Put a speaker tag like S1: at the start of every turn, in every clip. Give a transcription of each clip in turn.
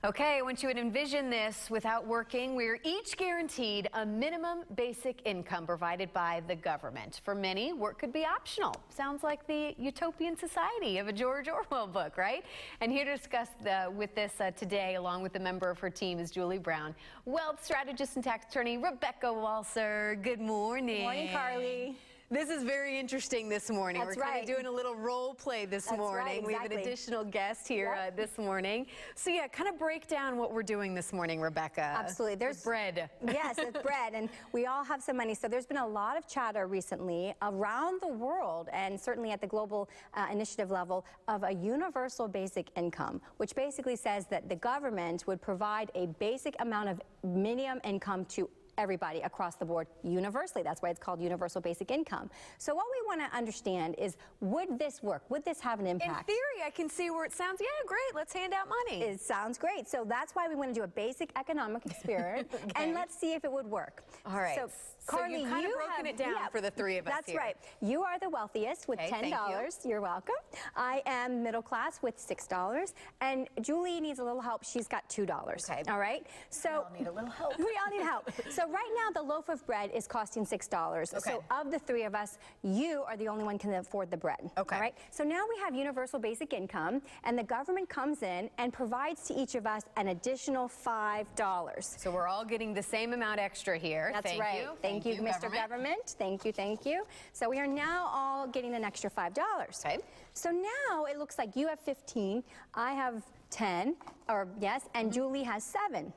S1: Okay, I want you to envision this. Without working, we're each guaranteed a minimum basic income provided by the government. For many, work could be optional. Sounds like the utopian society of a George Orwell book, right? And here to discuss with this today, along with a member of her team, is Julie Brown, wealth strategist and tax attorney Rebecca Walser. Good morning.
S2: Good morning, Carly.
S1: This is very interesting this morning.
S2: That's
S1: We're kind of
S2: right.
S1: doing a little role play this morning.
S2: Right, exactly.
S1: We have an additional guest here this morning. So yeah, kind of break down what we're doing this morning, Rebecca.
S2: Absolutely.
S1: There's bread.
S2: Yes, it's bread, and we all have some money. So there's been a lot of chatter recently around the world, and certainly at the global initiative level, of a universal basic income, which basically says that the government would provide a basic amount of minimum income to everybody across the board universally. That's why it's called universal basic income. So what we want to understand is, would this work? Would this have an impact?
S1: In theory, I can see where it sounds, yeah, great, let's hand out money.
S2: It sounds great. So that's why we want to do a basic economic experiment, and let's see if it would work.
S1: All right.
S2: So, Carly,
S1: you've kind of broken it down for the three of us
S2: That's
S1: here.
S2: right. You are the wealthiest with $10. You're welcome. I am middle class with $6, and Julie needs a little help. She's got $2.
S1: Okay.
S2: All right. So
S1: we all need a little help.
S2: We all need help. So right now the loaf of bread is costing $6.
S1: Okay.
S2: So of the three of us, you are the only one who can afford the bread.
S1: Okay.
S2: All right. So now we have universal basic income, and the government comes in and provides to each of us an additional $5.
S1: So we're all getting the same amount extra here.
S2: That's
S1: Thank
S2: right.
S1: you.
S2: Thank you, Mr. Government. Thank you, thank you. So we are now all getting an extra $5.
S1: Okay.
S2: So now it looks like you have 15, I have 10, or yes, and Julie has 7.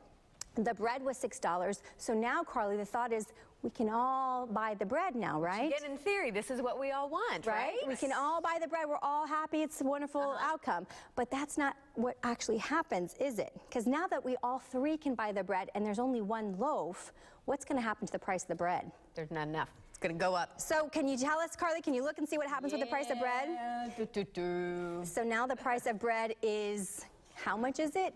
S2: The bread was $6. So now, Carly, the thought is we can all buy the bread now, right?
S1: Again, in theory, this is what we all want, right?
S2: We can all buy the bread. We're all happy. It's a wonderful outcome. But that's not what actually happens, is it? Because now that we all three can buy the bread and there's only one loaf, what's going to happen to the price of the bread?
S1: There's not enough. It's going to go up.
S2: So can you tell us, Carly, can you look and see what happens with the price of bread? So now the price of bread is, how much is it?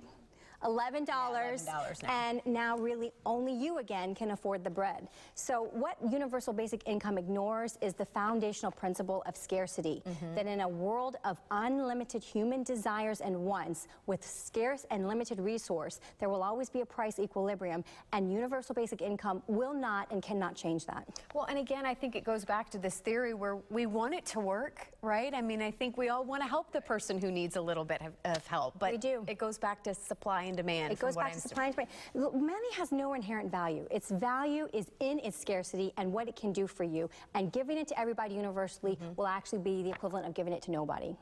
S2: $11,
S1: $11 now.
S2: And now really only you again can afford the bread. So what universal basic income ignores is the foundational principle of scarcity, that in a world of unlimited human desires and wants, with scarce and limited resource, there will always be a price equilibrium, and universal basic income will not and cannot change that.
S1: Well, and again, I think it goes back to this theory where we want it to work, right? I mean, I think we all want to help the person who needs a little bit of help, but
S2: We do.
S1: It goes back to supply and demand.
S2: It goes back to supply and demand. Money has no inherent value. Its value is in its scarcity and what it can do for you. And giving it to everybody universally will actually be the equivalent of giving it to nobody.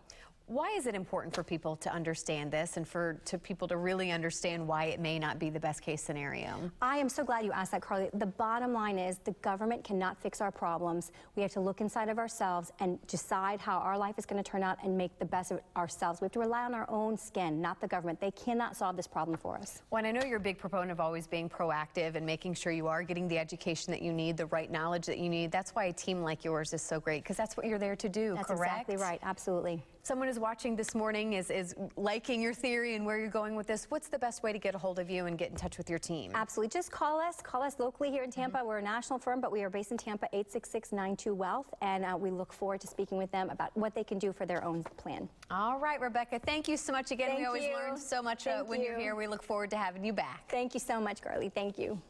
S1: Why is it important for people to understand this and to people to really understand why it may not be the best case scenario?
S2: I am so glad you asked that, Carly. The bottom line is the government cannot fix our problems. We have to look inside of ourselves and decide how our life is going to turn out and make the best of ourselves. We have to rely on our own skin, not the government. They cannot solve this problem for us.
S1: Well, and I know you're a big proponent of always being proactive and making sure you are getting the education that you need, the right knowledge that you need. That's why a team like yours is so great, because that's what you're there to do,
S2: That's
S1: correct?
S2: exactly right. Absolutely.
S1: Someone is watching this morning, is liking your theory and where you're going with this. What's the best way to get a hold of you and get in touch with your team?
S2: Absolutely. Just call us. Call us locally here in Tampa. We're a national firm, but we are based in Tampa, 866-92-WEALTH, and we look forward to speaking with them about what they can do for their own plan.
S1: All right, Rebecca, thank you so much again.
S2: Thank
S1: we always
S2: you.
S1: learn so much when you're here. We look forward to having you back.
S2: Thank you so much, Carly. Thank you.